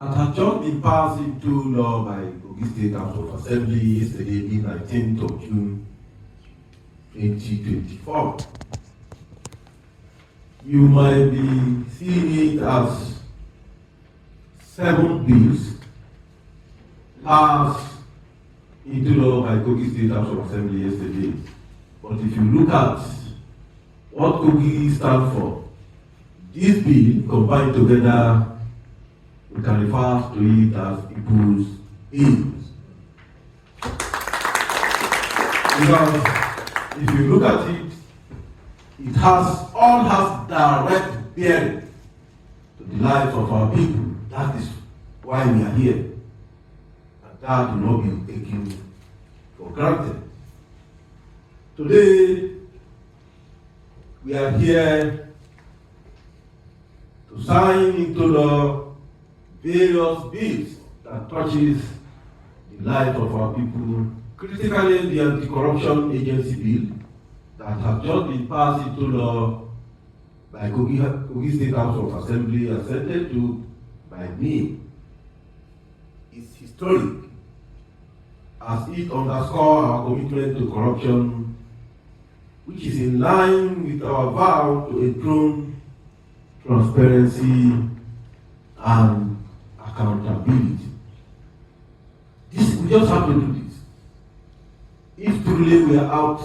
That had just been passed into law by Kogi State House of Assembly yesterday, being 19th of June 2024. You might be seeing it as 7 bills passed into law by Kogi State House of Assembly yesterday. But if you look at what Kogi stands for, this bill combined together, we can refer to it as people's bills. Because if you look at it, it all has direct bearing to the lives of our people. That is why we are here. And that will not be taken for granted. Today, we are here to sign into law various bills that touches the life of our people, critically the Anti-Corruption Agency Bill that has just been passed into law by Kogi State House of Assembly, assented to by me. It's historic, as it underscores our commitment to corruption, which is in line with our vow to enthrone transparency and accountability. We just have to do this. If truly we are out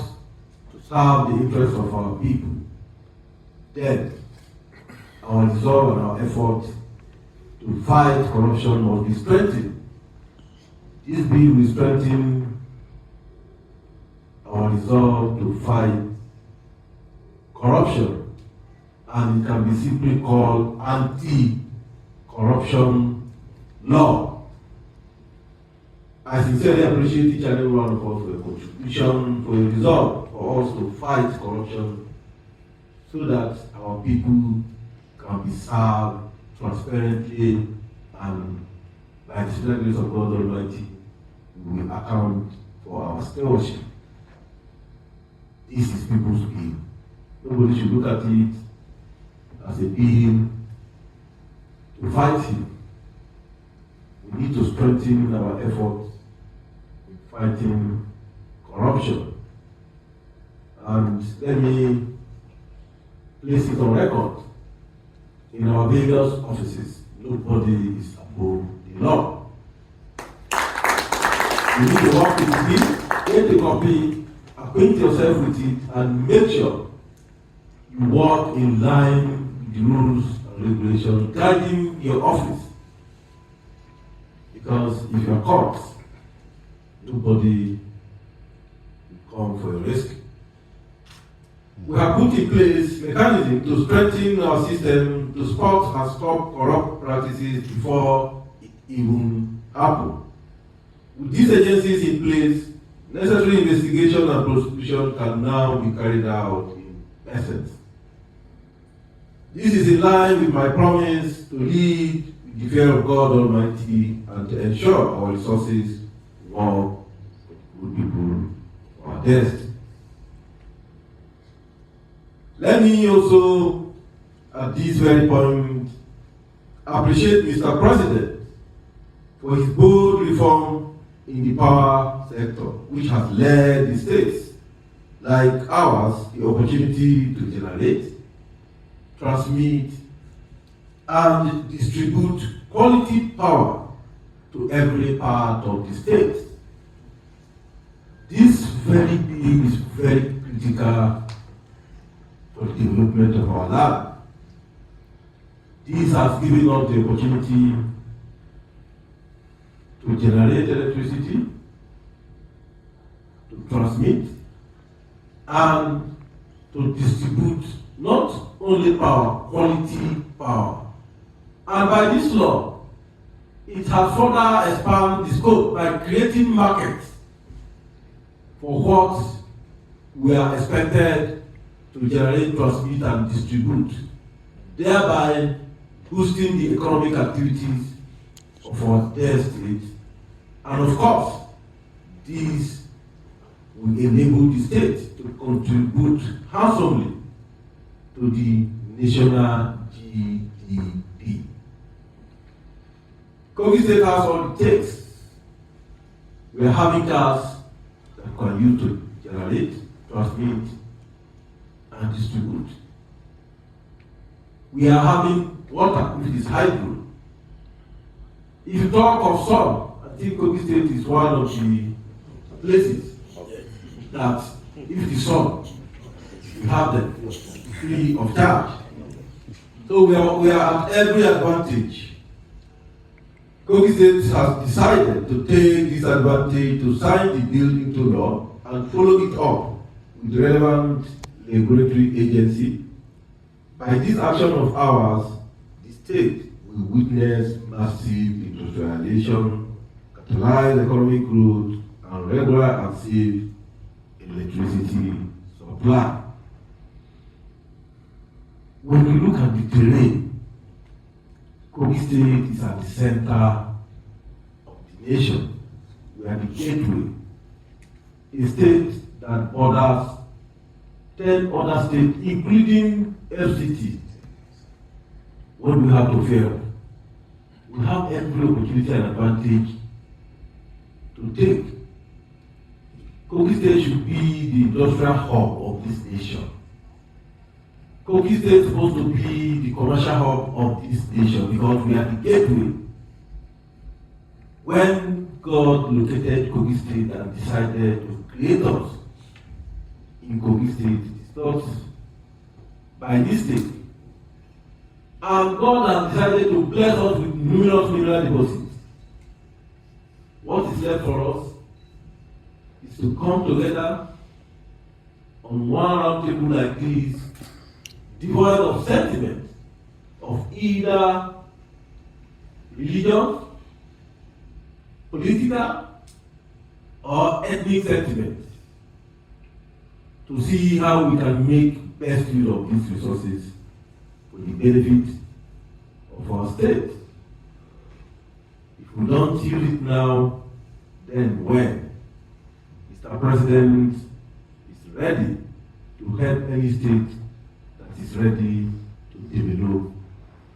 to serve the interests of our people, then our resolve and our effort to fight corruption must be strengthened. This bill will strengthen our resolve to fight corruption, and it can be simply called anti-corruption law. I sincerely appreciate each and every one of us for a contribution, for a resolve for us to fight corruption so that our people can be served transparently, and by the special grace of God Almighty, we will account for our stewardship. This is people's bill. Nobody should look at it as a bill to fight him. We need to strengthen our efforts in fighting corruption. And let me place it on record. In our various offices, nobody is above the law. You need to work with the bill, get the copy, acquaint yourself with it, and make sure you work in line with the rules and regulations guiding your office. Because if you are caught, nobody will come for your rescue. We have put in place mechanisms to strengthen our system to spot and stop corrupt practices before it even happens. With these agencies in place, necessary investigation and prosecution can now be carried out in essence. This is in line with my promise to lead with the fear of God Almighty and to ensure our resources work for good people for our destiny. Let me also, at this very point, appreciate Mr. President for his bold reform in the power sector, which has led the states like ours the opportunity to generate, transmit, and distribute quality power to every part of the state. This very bill is very critical for the development of our land. This has given us the opportunity to generate electricity, to transmit, and to distribute not only power, quality power. And by this law, it has further expanded the scope by creating markets for what we are expected to generate, transmit, and distribute, thereby boosting the economic activities of our dear state. And of course, this will enable the state to contribute handsomely to the national GDP. Kogi State has all it takes. We are having cars that can use to generate, transmit, and distribute. We are having water, which is hydro. If you talk of sun, I think Kogi State is one of the places that if it is sun, we have them free of charge. So we are at every advantage. Kogi State has decided to take this advantage to sign the bill into law and follow it up with the relevant regulatory agency. By this action of ours, the state will witness massive industrialization, catalyze economic growth, and regular and safe electricity supply. When we look at the terrain, Kogi State is at the center of the nation. We are the gateway. A state that borders 10 other states, including FCT. What do we have to fear? We have every opportunity and advantage to take. Kogi State should be the industrial hub of this nation. Kogi State is supposed to be the commercial hub of this nation because we are the gateway. When God located Kogi State and decided to create us in Kogi State, it is not by mistake. And God has decided to bless us with numerous mineral deposits. What is left for us is to come together on one round table like this, devoid of sentiment of either religion, political, or ethnic sentiment, to see how we can make best use of these resources for the benefit of our state. If we don't use it now, then when? Mr. President is ready to help any state that is ready to develop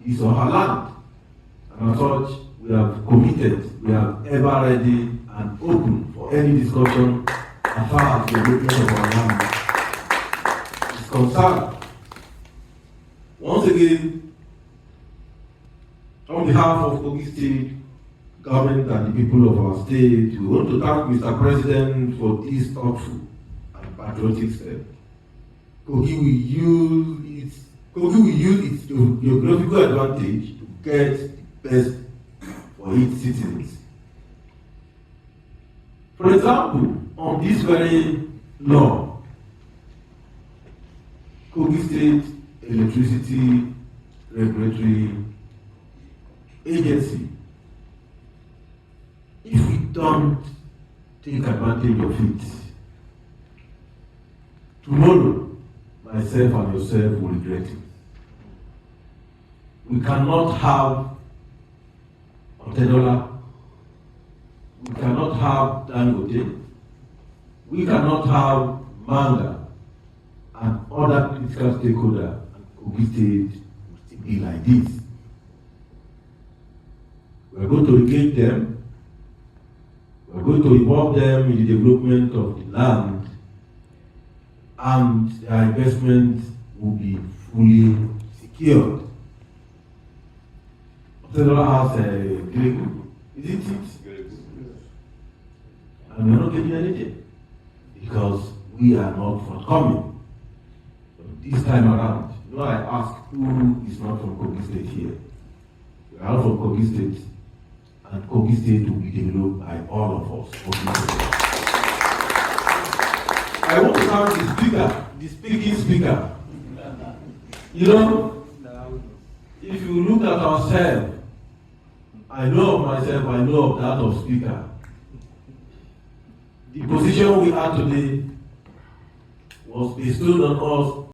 his or her land. And as such, we have committed, we are ever ready and open for any discussion as far as the development of our land is concerned. Once again, on behalf of Kogi State government and the people of our state, we want to thank Mr. President for this thoughtful and patriotic step. Kogi will use its geographical advantage to get the best for its citizens. For example, on this very law, Kogi State Electricity Regulatory Agency, if we don't take advantage of it, tomorrow, myself and yourself will regret it. We cannot have Ododo, we cannot have Dangote, we cannot have Manga and other critical stakeholders, and Kogi State will still be like this. We are going to engage them, we are going to involve them in the development of the land, and their investment will be fully secured. Ododo has a great group, isn't it? And we are not getting anything because we are not forthcoming. But this time around, I ask who is not from Kogi State here. We are all from Kogi State, and Kogi State will be developed by all of us. I want to thank the speaker, the speaking speaker. If you look at ourselves, I know of myself, I know of that of speaker. The position we are today was bestowed on us